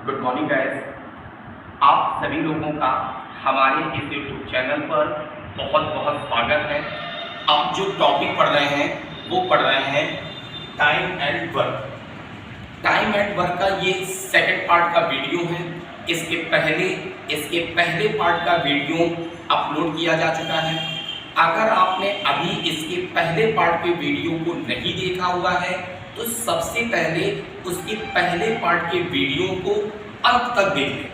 Good morning guys. आप सभी लोगों का हमारे इस यूट्यूब चैनल पर बहुत बहुत स्वागत है। आप जो टॉपिक पढ़ रहे हैं वो पढ़ रहे हैं time and work. Time and work का ये सेकंड पार्ट का वीडियो है। इसके पहले पार्ट का वीडियो अपलोड किया जा चुका है। अगर आपने अभी इसके पहले पार्ट के वीडियो को नहीं देखा हुआ है तो सबसे पहले उसके पहले पार्ट के वीडियो को अंत तक देख लें।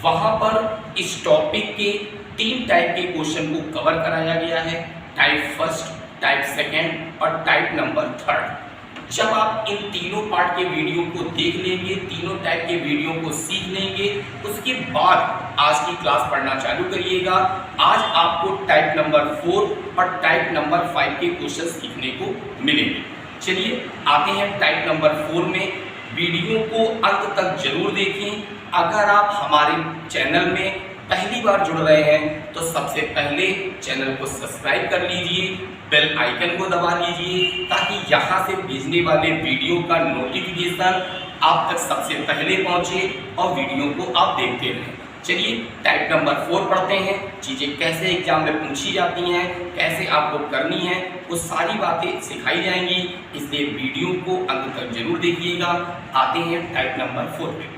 वहाँ पर इस टॉपिक के 3 टाइप के क्वेश्चन को कवर कराया गया है, टाइप फर्स्ट, टाइप सेकेंड और टाइप नंबर 3। जब आप इन तीनों पार्ट के वीडियो को देख लेंगे, तीनों टाइप के वीडियो को सीख लेंगे, उसके बाद आज की क्लास पढ़ना चालू करिएगा। आज आपको टाइप नंबर 4 और टाइप नंबर 5 के क्वेश्चन सीखने को मिलेंगे। चलिए आते हैं टाइप नंबर 4 में। वीडियो को अंत तक जरूर देखें। अगर आप हमारे चैनल में पहली बार जुड़ रहे हैं तो सबसे पहले चैनल को सब्सक्राइब कर लीजिए, बेल आइकन को दबा लीजिए ताकि यहाँ से भेजने वाले वीडियो का नोटिफिकेशन आप तक सबसे पहले पहुँचे और वीडियो को आप देखते रहें। चलिए टाइप नंबर 4 पढ़ते हैं। चीज़ें कैसे एग्जाम में पूछी जाती हैं, कैसे आपको करनी है, वो सारी बातें सिखाई जाएंगी, इसलिए वीडियो को अंत तक जरूर देखिएगा। आते हैं टाइप नंबर 4 पे।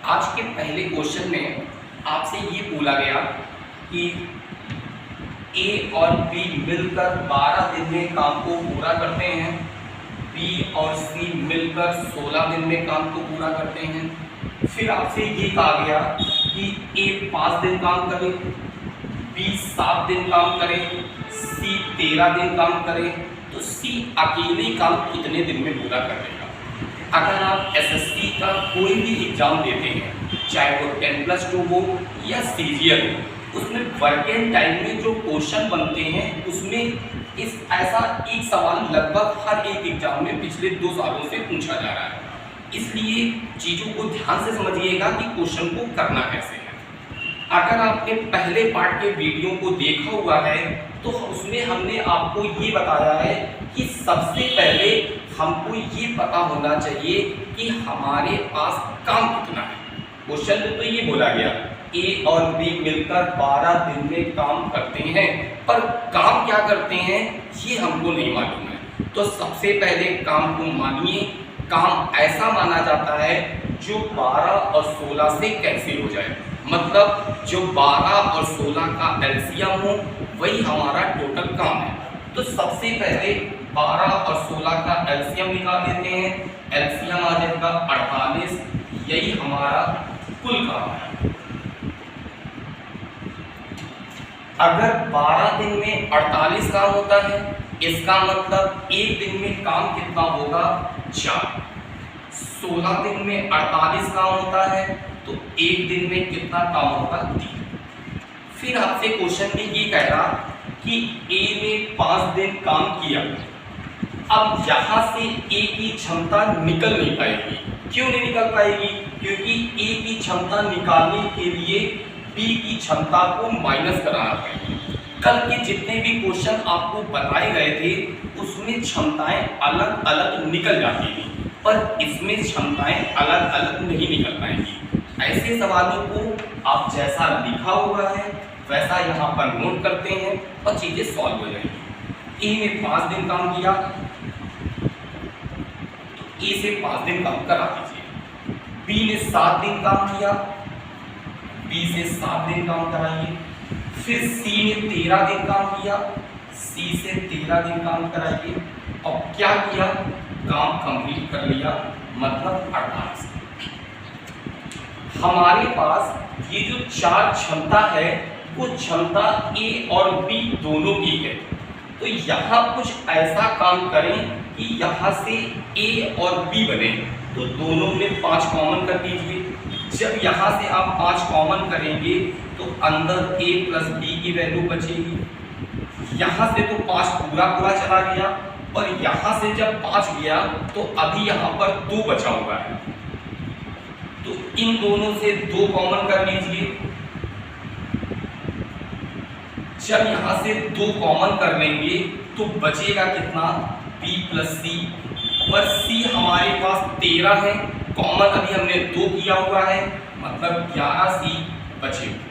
आज के पहले क्वेश्चन में आपसे ये बोला गया कि ए और बी मिलकर 12 दिन में काम को पूरा करते हैं, बी और सी मिलकर 16 दिन में काम को पूरा करते हैं। फिर आपसे ये कहा गया कि ए 5 दिन काम करे, बी 7 दिन काम करे, सी 13 दिन काम करे, तो सी अकेले काम कितने दिन में पूरा कर लेगा। अगर आप एसएससी का कोई भी एग्जाम देते हैं, चाहे वो 10+2 हो या सीजीएल हो, उसमें वर्किंग टाइम में जो क्वेश्चन बनते हैं उसमें ऐसा एक सवाल लगभग हर एक एग्जाम में पिछले 2 सालों से पूछा जा रहा है। इसलिए चीज़ों को ध्यान से समझिएगा कि क्वेश्चन को करना कैसे है। अगर आपने पहले पार्ट के वीडियो को देखा हुआ है तो उसमें हमने आपको ये बताया है कि सबसे पहले हमको ये पता होना चाहिए कि हमारे पास काम कितना है। क्वेश्चन में तो ये बोला गया ए और बी मिलकर 12 दिन में काम करते हैं, पर काम क्या करते हैं ये हमको नहीं मालूम है। तो सबसे पहले काम को मानिए। काम ऐसा माना जाता है जो 12 और 16 से कैंसिल हो जाए, मतलब जो 12 और 16 का एलसीएम हो वही हमारा टोटल काम है। तो सबसे पहले 12 और 16 का एलसीएम निकाल देते हैं। एलसीएम आ जाएगा 48, यही हमारा कुल काम है। अगर 12 दिन में 48 काम होता है, इसका मतलब एक दिन में काम कितना होगा 4। 16 दिन में 48 काम होता है तो एक दिन में कितना काम होगा 3। फिर आपसे क्वेश्चन में ये कह रहा कि ए ने 5 दिन काम किया। अब यहाँ से ए की क्षमता निकल नहीं पाएगी। क्यों नहीं निकल पाएगी? क्योंकि ए की क्षमता निकालने के लिए बी की क्षमता को माइनस कराना पड़ेगी। कल के जितने भी क्वेश्चन आपको बताए गए थे उसमें क्षमताएं अलग अलग निकल जाती थी, पर इसमें क्षमताएं अलग अलग नहीं निकल पाएंगी। ऐसे सवालों को आप जैसा लिखा हुआ है वैसा यहाँ पर नोट करते हैं और चीजें सॉल्व हो जाएंगी। ए ने 5 दिन काम किया तो ए से 5 दिन काम करा दीजिए। बी ने 7 दिन काम किया, बी से 7 दिन काम कराइए। फिर सी ने 13 दिन काम किया, सी से 13 दिन काम कराइए। और क्या किया? काम कंप्लीट कर लिया, मतलब 48। हमारे पास ये जो 4 क्षमता है वो क्षमता ए और बी दोनों की है। तो यहाँ कुछ ऐसा काम करें कि यहाँ से ए और बी बने, तो दोनों में 5 कॉमन कर दीजिए। जब यहाँ से आप 5 कॉमन करेंगे तो अंदर a प्लस बी की वैल्यू बचेगी। यहाँ से तो 5 पूरा चला गया और यहाँ से जब 5 गया तो अभी यहाँ पर 2 बचा हुआ है, तो इन दोनों से 2 कॉमन कर लीजिए। जब यहाँ से 2 कॉमन कर लेंगे तो बचेगा कितना? b प्लस सी, पर c हमारे पास 13 है कॉमन अभी हमने 2 किया हुआ है, मतलब 11C बचे हुए।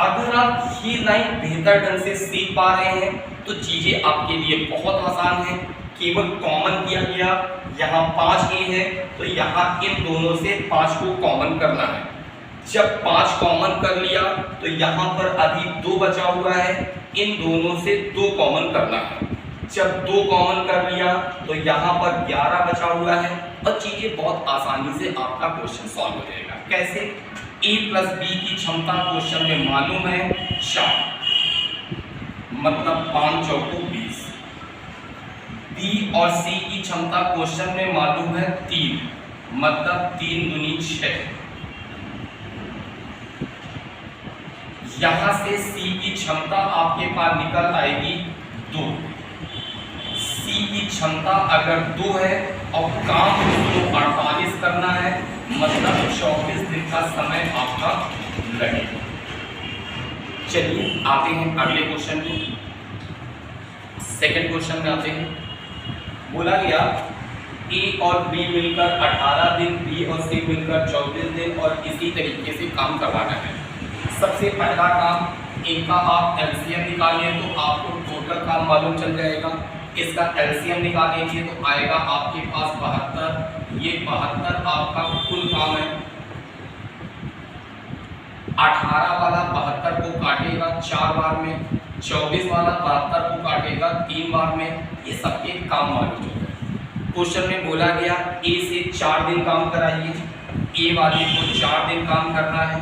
अगर आप ये लाइन बेहतर ढंग से सीख पा रहे हैं तो चीजें आपके लिए बहुत आसान है। केवल कॉमन किया गया, यहाँ 5A है तो यहाँ इन दोनों से 5 को कॉमन करना है। जब 5 कॉमन कर लिया तो यहाँ पर अभी 2 बचा हुआ है, इन दोनों से 2 कॉमन करना है। जब 2 कॉमन कर लिया तो यहाँ पर 11 बचा हुआ है और चीजें बहुत आसानी से आपका क्वेश्चन सॉल्व हो जाएगा। कैसे? A प्लस B की क्षमता क्वेश्चन में मालूम है 4, मतलब 5 चौको 20। B और C की क्षमता क्वेश्चन में मालूम है 3, मतलब 3 दूनी 6। यहां से C की क्षमता आपके पास निकल आएगी 2। C की क्षमता अगर 2 है और काम को 48 करना है, मतलब 24 दिन का समय आपका लगेगा। चलिए आते हैं अगले क्वेश्चन में। सेकंड क्वेश्चन में आते हैं। बोला गया A और B मिलकर 18 दिन, B और C मिलकर 24 दिन और इसी तरीके से काम करवाना है। सबसे पहला काम, इनका आप एलसीएम निकालिए तो आपको टोटल काम मालूम चल जाएगा। इसका एलसीएम निकालेंगे तो आएगा आपके पास 72। ये 72 आपका कुल काम है। 18 वाला 72 को काटेगा 4 बार में, 24 वाला 72 को काटेगा 3 बार में। ये सबके काम मालूम हो गए। क्वेश्चन में बोला गया A से 4 दिन काम कराइए। A वाले को 4 दिन काम करना है,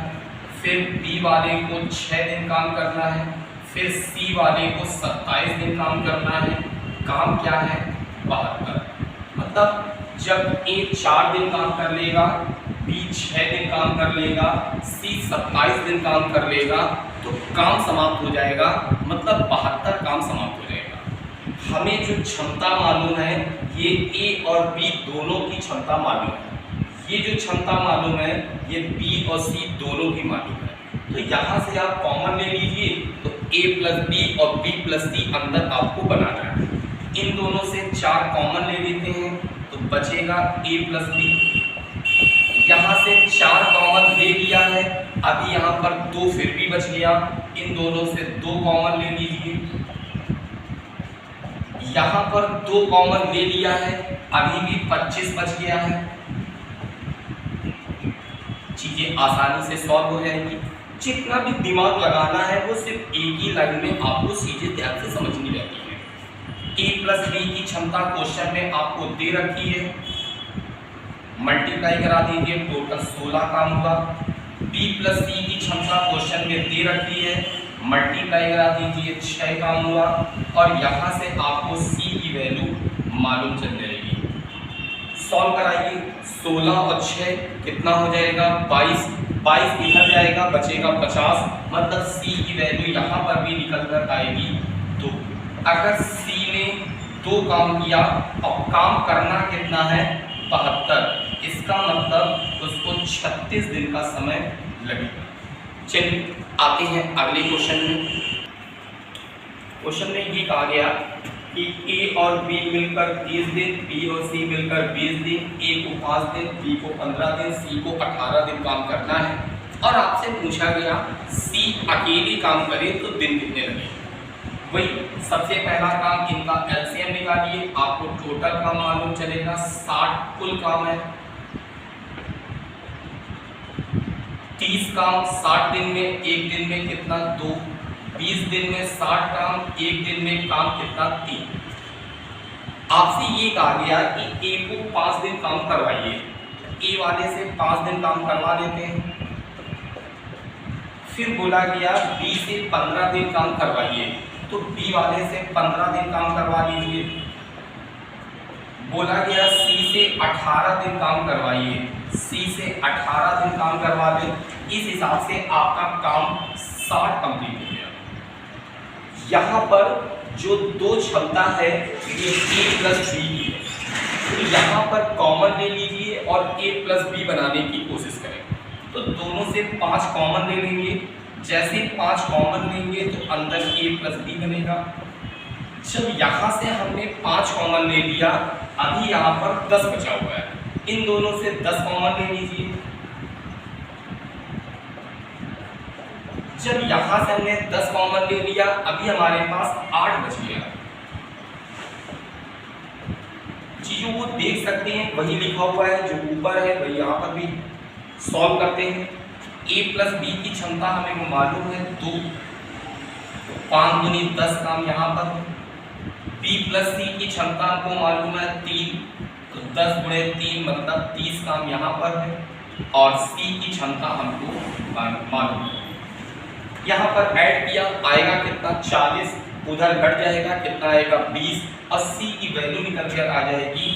फिर B वाले को 6 दिन काम करना है, फिर C वाले को 27 दिन काम करना है। काम क्या है? 72। मतलब जब A 4 दिन काम कर लेगा, B 6 दिन काम कर लेगा, C 27 दिन काम कर लेगा तो काम समाप्त हो जाएगा, मतलब 72 काम समाप्त हो जाएगा। हमें जो क्षमता मालूम है ये A और B दोनों की क्षमता मालूम है। ये जो क्षमता मालूम है ये B और C दोनों की मालूम है। तो यहाँ से आप कॉमन ले लीजिए तो A प्लस B और B प्लस C अंदर आपको बनाना है। इन दोनों से 4 कॉमन ले लेते हैं तो बचेगा A प्लस B। यहाँ से 4 कॉमन ले लिया है, अभी यहाँ पर 2 फिर भी बच गया। इन दोनों से 2 कॉमन ले लीजिए। यहाँ पर 2 कॉमन ले लिया है, अभी भी 25 बच गया है। चीजें आसानी से सॉल्व हो जाएगी। जितना भी दिमाग लगाना है वो सिर्फ एक ही लाइन में आपको चीजें ध्यान से समझनी रहती है। A प्लस B की क्षमता क्वेश्चन में आपको दे रखी है, मल्टीप्लाई करा दीजिए, टोटल 16 काम हुआ। B प्लस C की क्षमता क्वेश्चन में दे रखी है, मल्टीप्लाई करा दीजिए, 6 काम हुआ। और यहाँ से आपको C की वैल्यू मालूम चल जाएगी। सॉल्व कराइए, 16 और 6 कितना हो जाएगा? 22। 22 इधर जाएगा, बचेगा 50, मतलब C की वैल्यू यहाँ पर भी निकल कर आएगी 2। अगर C ने 2 काम किया और काम करना कितना है? 72, इसका मतलब उसको 36 दिन का समय लगेगा। चलिए आते हैं अगले क्वेश्चन में। क्वेश्चन में ये कहा गया कि A और B मिलकर 30 दिन, B और C मिलकर 20 दिन, A को 5 दिन, B को 15 दिन, C को 18 दिन काम करना है। और आपसे पूछा गया C अकेले काम करे तो दिन कितने लगे। वही सबसे पहला काम, इनका एलसीएम निकालिए, आपको टोटल काम मालूम चलेगा। 60 कुल काम है, 30 काम 60 दिन में, एक दिन में कितना? 2। 20 दिन में 60 काम, एक दिन में काम कितना? 3। आपसे ये कहा गया कि A को 5 दिन काम करवाइए। A वाले से 5 दिन काम करवा लेते हैं। फिर बोला गया B से 15 दिन काम करवाइए, तो B वाले से 15 दिन काम करवा लीजिए। बोला गया C से 18 दिन काम करवाइए, C से 18 दिन काम करवा लें। इस हिसाब से आपका काम 60 कंप्लीट हो गया। यहाँ पर जो 2 क्षमता है ये A प्लस B की है, तो यहाँ पर कॉमन ले लीजिए और A प्लस B बनाने की कोशिश करें। तो दोनों से 5 कॉमन ले लेंगे। जैसे 5 कॉमन लेंगे तो अंदर A प्लस B बनेगा। जब यहाँ से हमने 5 कॉमन ले लिया, अभी यहाँ पर 10 बचा हुआ है। इन दोनों से 10 कॉमन ले लीजिए। जब यहां से हमने 10 कॉमन ले लिया, अभी हमारे पास 8 बच गया। चीजों को देख सकते हैं, वही लिखा हुआ है जो ऊपर है वही यहाँ पर भी सॉल्व करते हैं। a प्लस बी की क्षमता हमें वो मालूम है 2, 5 दूनी 10 काम यहाँ पर। b प्लस सी की क्षमता हमको मालूम है 3, तो 10 गुणे 3 मतलब 30 काम यहाँ पर है। और c की क्षमता हमको मालूम है। यहाँ पर ऐड किया, आएगा कितना 40, उधर घट जाएगा कितना आएगा 20, 80 की वैल्यू निकल कर आ जाएगी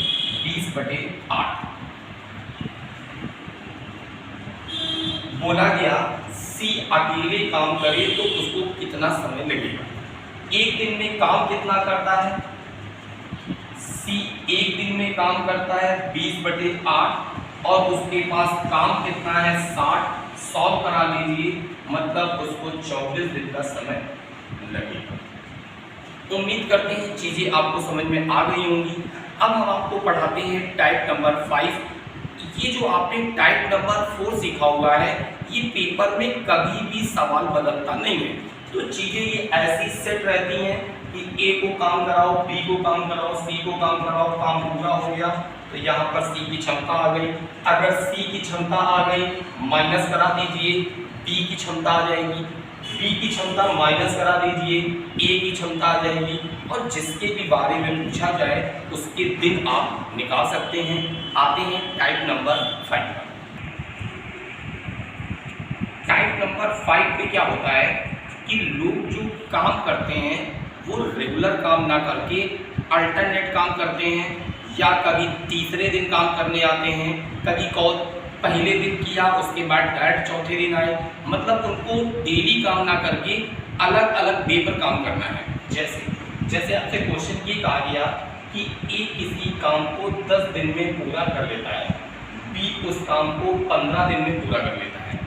20/8। बोला गया C अकेले काम करे तो उसको कितना समय लगेगा। एक दिन में काम कितना करता है, C एक दिन में काम करता है 20/8 और उसके पास काम कितना है 60। सॉल्व करा लीजिए, मतलब उसको 24 दिन का समय लगेगा। उम्मीद करते हैं चीजें आपको समझ में आ गई होंगी। अब हम आपको पढ़ाते हैं टाइप नंबर 5। ये जो आपने टाइप नंबर 4 सीखा हुआ है, ये पेपर में कभी भी सवाल बदलता नहीं है। तो चीजें ये ऐसी सेट रहती हैं कि ए को काम कराओ, बी को काम कराओ, सी को काम कराओ, काम पूरा हो गया तो यहाँ पर सी की क्षमता आ गई। अगर सी की क्षमता आ गई माइनस करा दीजिए, बी की क्षमता आ जाएगी, बी की क्षमता माइनस करा दीजिए, ए की क्षमता आ जाएगी। और जिसके भी बारे में पूछा जाए उसके दिन आप निकाल सकते हैं। आते हैं टाइप नंबर 5 पर। टाइप नंबर 5 पे क्या होता है कि लोग जो काम करते हैं वो रेगुलर काम ना करके अल्टरनेट काम करते हैं, या कभी तीसरे दिन काम करने आते हैं, कभी पहले दिन किया उसके बाद डायरेक्ट चौथे दिन आए। मतलब उनको डेली काम ना करके अलग अलग डे पर काम करना है। जैसे आपसे क्वेश्चन ये कहा गया कि ए किसी काम को 10 दिन में पूरा कर लेता है, बी उस काम को 15 दिन में पूरा कर लेता है।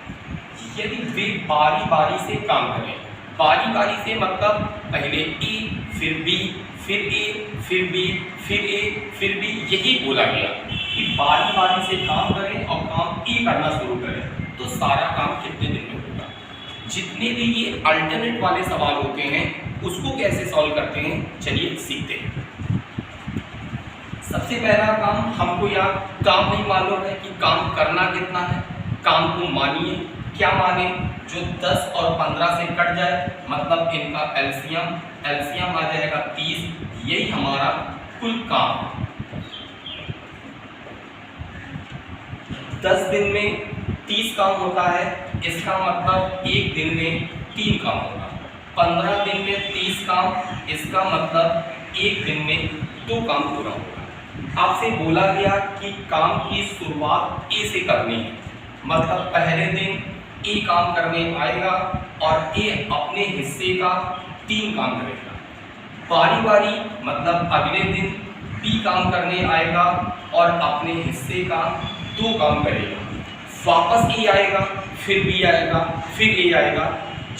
यदि वे बारी बारी से काम करें, बारी बारी से मतलब पहले ए फिर बी फिर ए फिर बी फिर ए फिर बी, यही बोला गया कि बारी बारी से काम करें और काम ए करना शुरू करें तो सारा काम कितने दिन में होगा। जितने भी ये अल्टरनेट वाले सवाल होते हैं उसको कैसे सॉल्व करते हैं चलिए सीखते हैं। सबसे पहला काम हमको यार काम नहीं मालूम है कि काम करना कितना है। काम को मानिए, क्या माने, जो 10 और 15 से कट जाए मतलब इनका एलसीएम आ जाएगा 30, यही हमारा कुल काम। 10 दिन में 30 काम होता है, इसका मतलब एक दिन में 3 काम होगा। 15 दिन में 30 काम, इसका मतलब एक दिन में 2 काम पूरा होगा। आपसे बोला गया कि काम की शुरुआत ए से करनी है, मतलब पहले दिन ए काम करने आएगा और ए अपने हिस्से का 3 काम करेगा। बारी बारी मतलब अगले दिन बी काम करने आएगा और अपने हिस्से का 2 काम करेगा। वापस ए आएगा, फिर बी आएगा, फिर ए आएगा।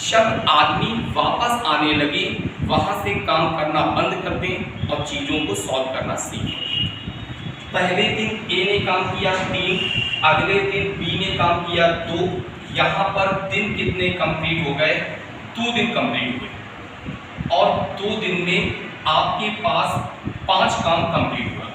जब आदमी वापस आने लगे वहाँ से काम करना बंद कर दें और चीज़ों को सॉल्व करना सीखें। पहले दिन ए ने काम किया 3, अगले दिन बी ने काम किया 2। यहाँ पर दिन कितने कंप्लीट हो गए, 2 दिन कंप्लीट हुए और 2 दिन में आपके पास 5 काम कंप्लीट हुआ।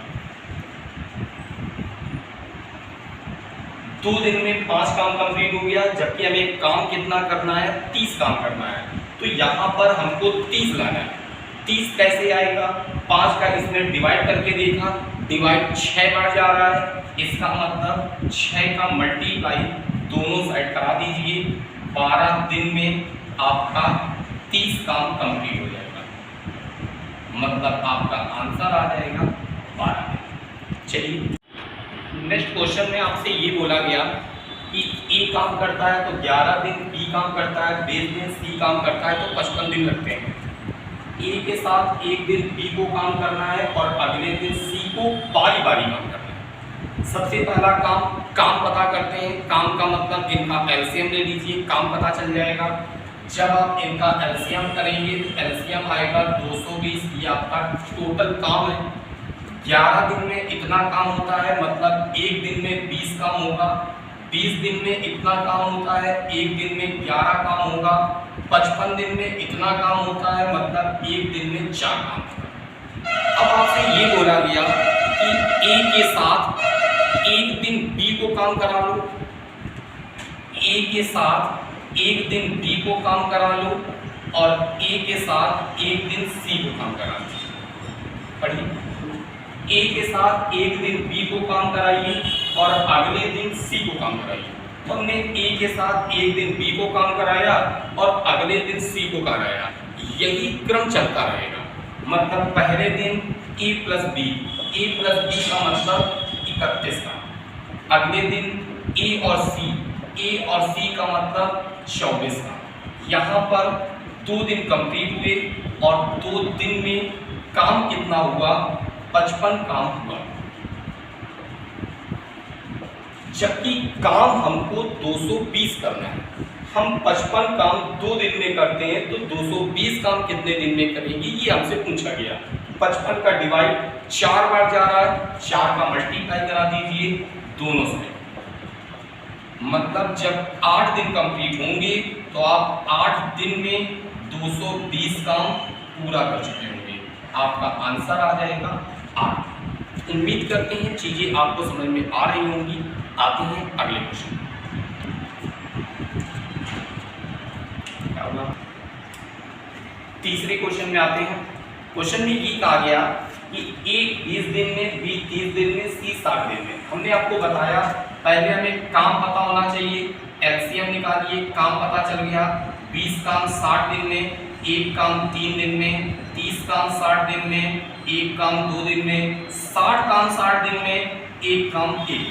2 दिन में 5 काम कंप्लीट हो गया, जबकि हमें काम कितना करना है, 30 काम करना है। तो यहाँ पर हमको 30 लाना है। 30 कैसे आएगा, 5 का इसमें डिवाइड करके देखा, डिवाइड 6 बार जा रहा है, इसका मतलब 6 का मल्टीप्लाई दोनों साइड करा दीजिए। 12 दिन में आपका 30 काम कंप्लीट हो जाएगा, मतलब आपका आंसर आ जाएगा 12 दिन। चलिए नेक्स्ट क्वेश्चन में आपसे ये बोला गया कि ए काम करता है तो 11 दिन, बी काम करता है 20 दिन, सी काम करता है तो 55 दिन लगते हैं। ए के साथ एक दिन बी को काम करना है और अगले दिन सी को बारी बारी काम करना है। सबसे पहला काम पता करते हैं। काम का मतलब इनका एलसीएम ले लीजिए, काम पता चल जाएगा। जब आप इनका एलसीएम करेंगे तो एलसीएम आएगा 220, ये आपका टोटल काम है। 11 दिन में इतना काम होता है मतलब एक दिन में 20 काम होगा। 20 दिन में इतना काम होता है, एक दिन में 11 काम होगा। 55 दिन में इतना काम होता है मतलब एक दिन में 4 काम होगा। अब आपसे ये बोला गया कि ए के साथ एक दिन बी को काम करा लो, ए के साथ एक दिन बी को काम करा लो और ए के साथ एक दिन सी को काम करा लो। पढ़िए, ए के साथ एक दिन बी को काम कराइए और अगले दिन सी को काम कराइए। तो हमने ए के साथ एक दिन बी को काम कराया और अगले दिन सी को कराया, यही क्रम चलता रहेगा। मतलब पहले दिन ए प्लस बी का मतलब 31 का, अगले दिन ए और सी का मतलब 24 का। यहाँ पर 2 दिन कंप्लीट हुए और 2 दिन में काम कितना हुआ? 55 काम हुआ। जबकि काम हमको 220 करना है, हम 55 काम 2 दिन में करते हैं तो 220 काम कितने दिन में करेंगे ये हमसे पूछा गया। 55 का डिवाइड 4 बार जा रहा है, 4 का मल्टीप्लाई करा दीजिए दोनों से। मतलब जब 8 दिन कंप्लीट होंगे तो आप 8 दिन में 220 काम पूरा कर चुके होंगे। आपका आंसर आ जाएगा 8। उम्मीद करते हैं चीजें आपको समझ में आ रही होंगी। आते हैं अगले क्वेश्चन। तीसरे क्वेश्चन में आते हैं। क्वेश्चन में ये कहा गया कि ए 20 दिन में, बी 30 दिन में, सी 60 दिन में। हमने आपको बताया पहले हमें काम पता होना चाहिए, एलसीएम निकालिए, काम पता चल गया। 20 काम 60 दिन में, 1 काम 3 दिन में, 30 काम 60 दिन में, 1 काम 2 दिन में, 60 काम 60 दिन में, 1 काम 1।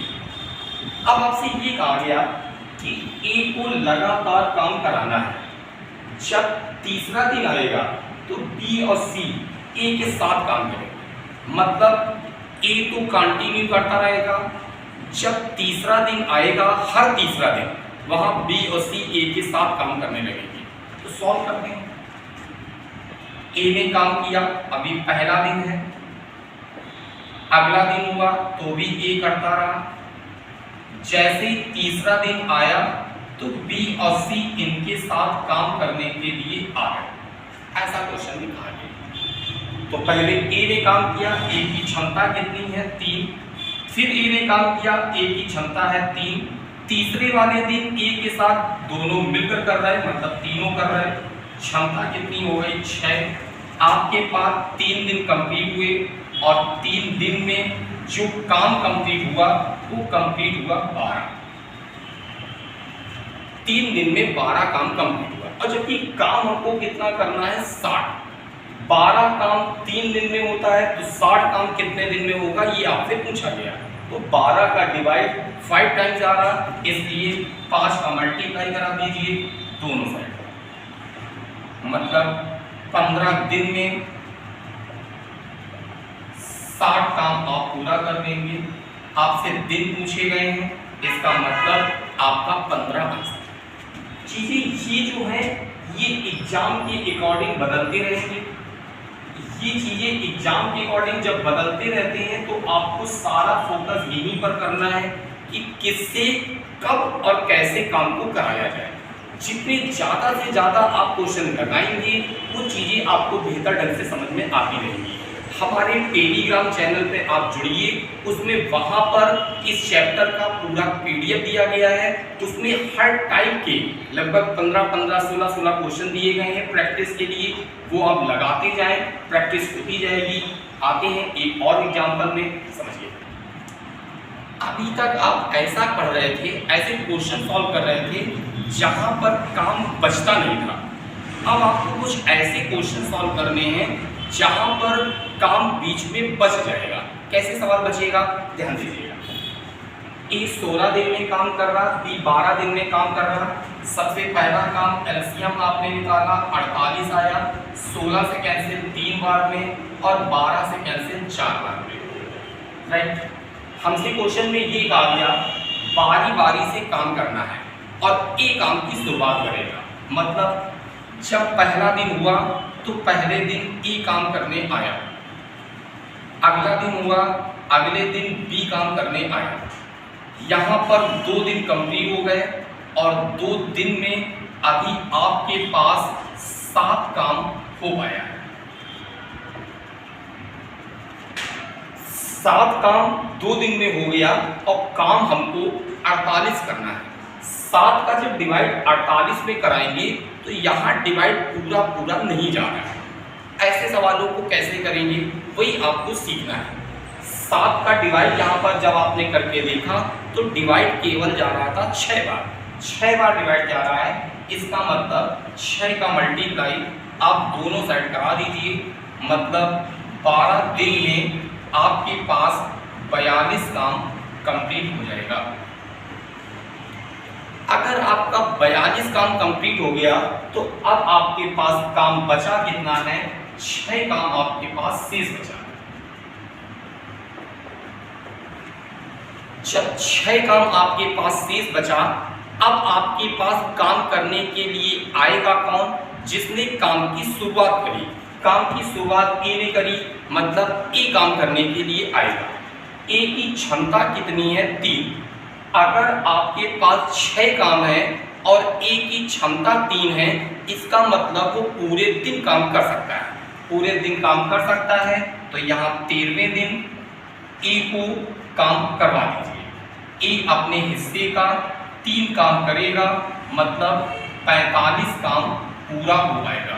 अब आपसे ये कहा गया कि ए को लगातार काम कराना है। जब तीसरा दिन आएगा तो बी और सी ए के साथ काम करेंगे, मतलब ए तो कंटिन्यू करता रहेगा। जब तीसरा दिन आएगा, हर तीसरा दिन वहां बी और सी ए के साथ काम करने लगेंगे। तो सॉल्व करते हैं। ए ने काम किया, अभी पहला दिन है, अगला दिन हुआ तो भी ए करता रहा। जैसे ही तीसरा दिन आया तो बी और सी इनके साथ काम करने के लिए आ गए। ऐसा क्वेश्चन लिखा है। तो पहले ए ने काम किया, ए की क्षमता कितनी है? 3। फिर ए ने काम किया, ए की क्षमता है 3। तीसरे वाले दिन ए के साथ दोनों मिलकर कर रहे हैं, मतलब तीनों कर रहे हैं। क्षमता कितनी हो गई? 6। आपके पास 3 दिन कंप्लीट हुए और 3 दिन में जो काम कंप्लीट हुआ वो कंप्लीट हुआ 12। 3 दिन में 12 काम कंप्लीट हुआ। और जबकि काम हमको कितना करना है? 60। 12 काम 3 दिन में होता है तो 60 काम कितने दिन में होगा ये आपसे पूछा गया। तो 12 का डिवाइड 5 टाइम्स आ रहा, इसलिए 5 का मल्टीप्लाई करा दीजिए दोनों साइड। मतलब 15 दिन में 60 काम आप पूरा कर देंगे। आपसे दिन पूछे गए हैं, इसका मतलब आपका 15 आंसर। चीजें ये जो है ये एग्जाम के अकॉर्डिंग बदलते रहेंगे। ये चीजें एग्जाम के अकॉर्डिंग जब बदलते रहते हैं तो आपको सारा फोकस यहीं पर करना है कि किससे कब और कैसे काम को कराया जाए। जितने ज़्यादा से ज़्यादा आप क्वेश्चन लगाएंगे वो चीज़ें आपको बेहतर ढंग से समझ में आती रहेंगी। हमारे टेलीग्राम चैनल पे आप जुड़िए, उसमें वहाँ पर इस चैप्टर का पूरा PDF दिया गया है। उसमें हर टाइप के लगभग 15-15, 16-16 क्वेश्चन दिए गए हैं प्रैक्टिस के लिए। वो आप लगाते जाएं, प्रैक्टिस होती जाएगी। आते हैं एक और एग्जाम्पल में, समझिए। अभी तक आप ऐसा पढ़ रहे थे, ऐसे क्वेश्चन सॉल्व कर रहे थे जहाँ पर काम बचता नहीं था। अब आपको कुछ ऐसे क्वेश्चन सॉल्व करने हैं जहाँ पर काम बीच में बच जाएगा। कैसे सवाल बचेगा, ध्यान दीजिएगा। ए 16 दिन में काम कर रहा, बी 12 दिन में काम कर रहा। सबसे पहला काम एलसीएम आपने निकाला, 48 आया। 16 से कैंसिल 3 बार में और 12 से कैंसिल 4 बार में, राइट। हमसे क्वेश्चन में ये कहा गया बारी बारी से काम करना है और एक काम की शुरुआत करेगा। मतलब जब पहला दिन हुआ तो पहले दिन ई काम करने आया, अगला दिन हुआ, अगले दिन बी काम करने आया, यहाँ पर 2 दिन कंप्लीट हो गए और 2 दिन में अभी आपके पास 7 काम हो पाया है। 7 काम 2 दिन में हो गया और काम हमको 48 करना है। 7 का जब डिवाइड 48 में कराएंगे तो यहाँ डिवाइड पूरा पूरा नहीं जा रहा है। ऐसे सवालों को कैसे करेंगे वही आपको सीखना है। 7 का डिवाइड यहाँ पर जब आपने करके देखा तो डिवाइड केवल जा रहा था 6 बार, 6 बार डिवाइड जा रहा है। इसका मतलब 6 का मल्टीप्लाई आप दोनों साइड करा दीजिए, मतलब 12 दिन में आपके पास 42 काम कंप्लीट हो जाएगा। अगर आपका 42 काम कंप्लीट हो गया तो अब आपके पास काम बचा कितना है, 6 काम आपके पास शेष बचा। जब 6 काम आपके पास शेष बचा, अब आपके पास काम करने के लिए आएगा कौन, जिसने काम की शुरुआत करी। काम की शुरुआत ए ने करी, मतलब ए काम करने के लिए आएगा। ए की क्षमता कितनी है, 3। अगर आपके पास 6 काम है और ए की क्षमता 3 है, इसका मतलब वो पूरे दिन काम कर सकता है। पूरे दिन काम कर सकता है तो यहाँ 13वें दिन ए को काम करवा दीजिए। ए अपने हिस्से का 3 काम करेगा, मतलब 45 काम पूरा हो पाएगा।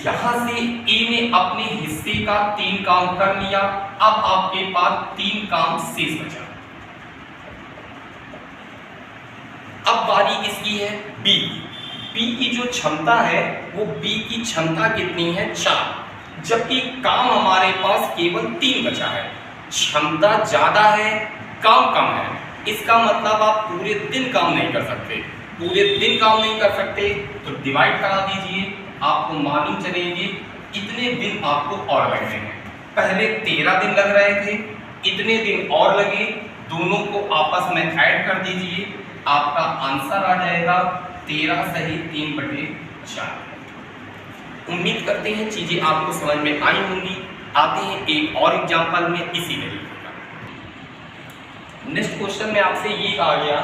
यहाँ से ए ने अपने हिस्से का 3 काम कर लिया, अब आपके पास 3 काम शेष बचा। अब बारी किसकी है, बी। बी की जो क्षमता है वो बी की क्षमता कितनी है, 4, जबकि काम हमारे पास केवल 3 बचा है। क्षमता ज्यादा है, काम कम है, इसका मतलब आप पूरे दिन काम नहीं कर सकते। पूरे दिन काम नहीं कर सकते तो डिवाइड करा दीजिए, आपको मालूम चलेंगे इतने दिन आपको और लगने हैं। पहले 13 दिन लग रहे थे, इतने दिन और लगे, दोनों को आपस में ऐड कर दीजिए, आपका आंसर आ जाएगा 13 सही 3/4। उम्मीद करते हैं चीजें आपको समझ में आई होंगी। आते हैं एक और एग्जांपल में इसी तरीके का। नेक्स्ट क्वेश्चन में आपसे ये कहा गया,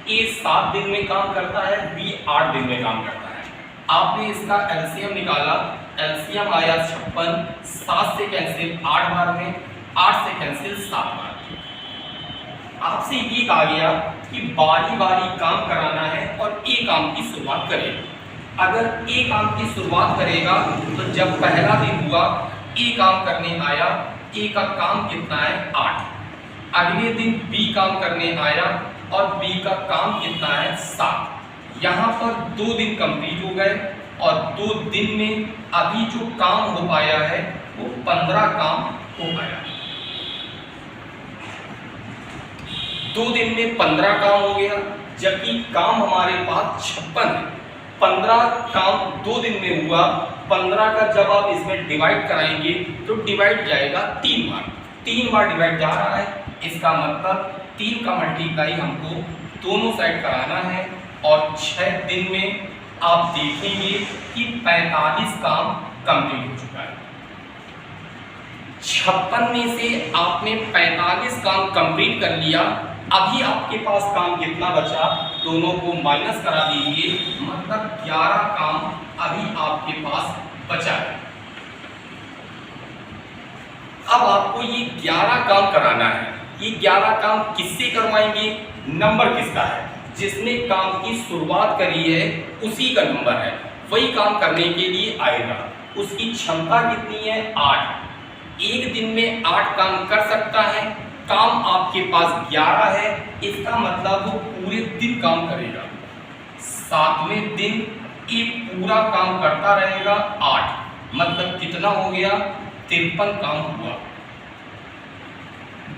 ए 7 दिन में काम करता है, बी 8 दिन में काम करता है। आपने इसका एलसीएम निकाला, एलसीएम आया 56, 7 से कैंसिल 8 बार में, 8 से कैंसिल 7 बार। आपसे ये कहा गया कि बारी बारी काम कराना है और ए काम की शुरुआत करेगा। अगर ए काम की शुरुआत करेगा तो जब पहला दिन हुआ, ए काम करने आया, ए का काम कितना है, 8। अगले दिन बी काम करने आया और बी का काम कितना है, 7। यहाँ पर 2 दिन कंप्लीट हो गए और 2 दिन में अभी जो काम हो पाया है वो 15 काम हो पाया। 2 दिन में 15 काम हो गया, जबकि काम हमारे पास 56 है। 15 काम 2 दिन में हुआ, 15 का जब आप इसमें डिवाइड कराएंगे तो डिवाइड जाएगा 3 बार। 3 बार डिवाइड जा रहा है, इसका मतलब 3 का मल्टीप्लाई हमको दोनों साइड कराना है और 6 दिन में आप देखेंगे कि 45 काम कंप्लीट हो चुका है। 56 में से आपने 45 काम कंप्लीट कर लिया, अभी आपके पास काम कितना बचा, दोनों को माइनस करा दीजिए, मतलब 11 काम अभी आपके पास बचा है। अब आपको ये 11 काम कराना है। ये 11 काम किससे करवाएंगे, नंबर किसका है, जिसने काम की शुरुआत करी है उसी का नंबर है, वही काम करने के लिए आएगा। उसकी क्षमता कितनी है, 8। एक दिन में 8 काम कर सकता है, काम आपके पास 11 है, इसका मतलब वो पूरे दिन काम करेगा। 7वें दिन ये पूरा काम करता रहेगा, 8, मतलब कितना हो गया, 53 काम हुआ।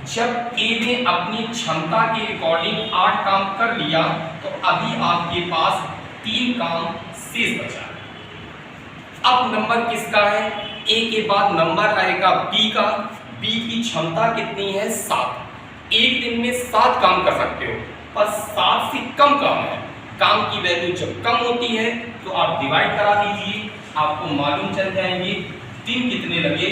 जब ए ने अपनी क्षमता के अकॉर्डिंग 8 काम कर लिया तो अभी आपके पास 3 काम शेष बचा। अब नंबर किसका है, ए के बाद नंबर आएगा बी का। बी की क्षमता कितनी है, 7। एक दिन में 7 काम कर सकते हो, पर 7 से कम काम है। काम की वैल्यू जब कम होती है तो आप डिवाइड करा दीजिए, आपको मालूम चल जाएंगे दिन कितने लगे,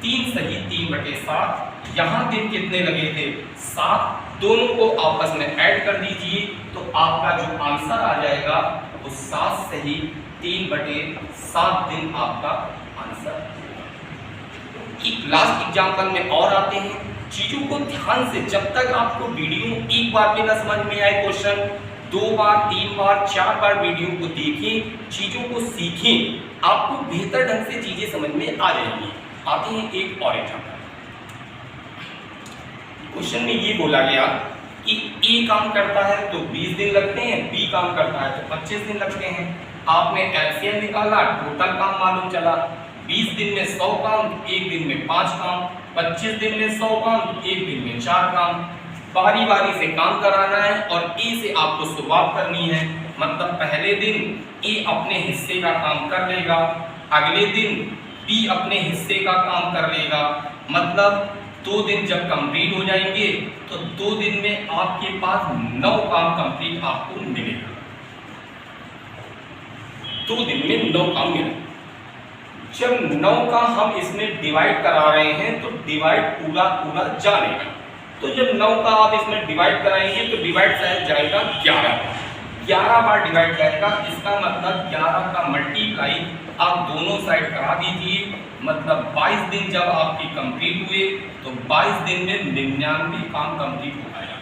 3 सही 3/7। यहाँ दिन कितने लगे थे? 7। दोनों को आपस में ऐड कर दीजिए तो आपका जो आंसर आ जाएगा वो 7 सही 3/7 दिन आपका आंसर। एक लास्ट एग्जाम्पल में और आते हैं। चीजों को ध्यान से, जब तक आपको वीडियो एक बार में ना समझ में आए क्वेश्चन, 2 बार 3 बार 4 बार वीडियो को देखें, चीजों को सीखें, आपको बेहतर ढंग से चीजें समझ में आ जाएंगी। आते हैं एक और एग्जाम्पल। क्वेश्चन में ये बोला गया कि ए काम करता है तो 20 दिन लगते हैं, बी काम करता है तो 25 दिन लगते हैं। आपने एलसीएम निकाला, टोटल काम मालूम चला। 20 दिन में 100 काम, एक दिन में 5 काम, 25 दिन में 100 काम, एक दिन में 4 काम। बारी बारी से काम कराना है और ए से आपको शुरुआत करनी है। मतलब पहले दिन ए अपने हिस्से का काम कर लेगा, अगले दिन बी अपने हिस्से का काम कर लेगा। मतलब 2 दिन जब कंप्लीट हो जाएंगे तो 2 दिन में आपके पास 9 काम कंप्लीट आपको मिलेगा। 2 दिन में 9 काम मिलेगा। जब 9 का हम इसमें डिवाइड करा रहे हैं तो डिवाइड पूरा पूरा जानेगा। तो जब 9 का आप इसमें डिवाइड कराएंगे तो डिवाइड शायद जाएगा 11 बार डिवाइड जाएगा। इसका मतलब 11 का मल्टीप्लाई आप दोनों साइड करा दीजिए। मतलब 22 दिन जब आपके कंप्लीट हुए तो 22 दिन में 99 काम कंप्लीट हो पाएगा।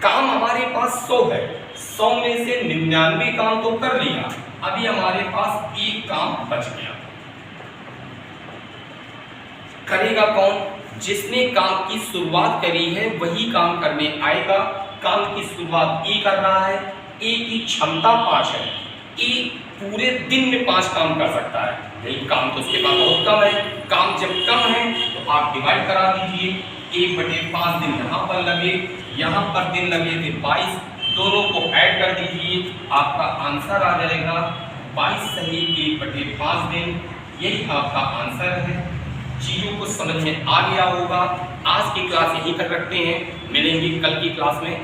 काम हमारे पास 100 है, 100 में से 99 काम तो कर लिया, अभी हमारे पास एक काम बच गया। करेगा कौन? जिसने काम की शुरुआत करी है वही काम करने आएगा। काम की शुरुआत ए कर रहा है, ए की क्षमता 5 है, ए पूरे दिन में 5 काम कर सकता है, लेकिन काम तो उसके पास बहुत कम है। काम जब कम है तो आप डिवाइड करा दीजिए। 1/5 दिन यहाँ पर लगे, यहाँ पर दिन लगे थे 22, दोनों को ऐड कर दीजिए, आपका आंसर आ जाएगा 22 सही 1/5 दिन। यही आपका आंसर है। चीज़ों को समझ में आ गया होगा। आज की क्लास यहीं तक रखते हैं, मिलेंगे कल की क्लास में।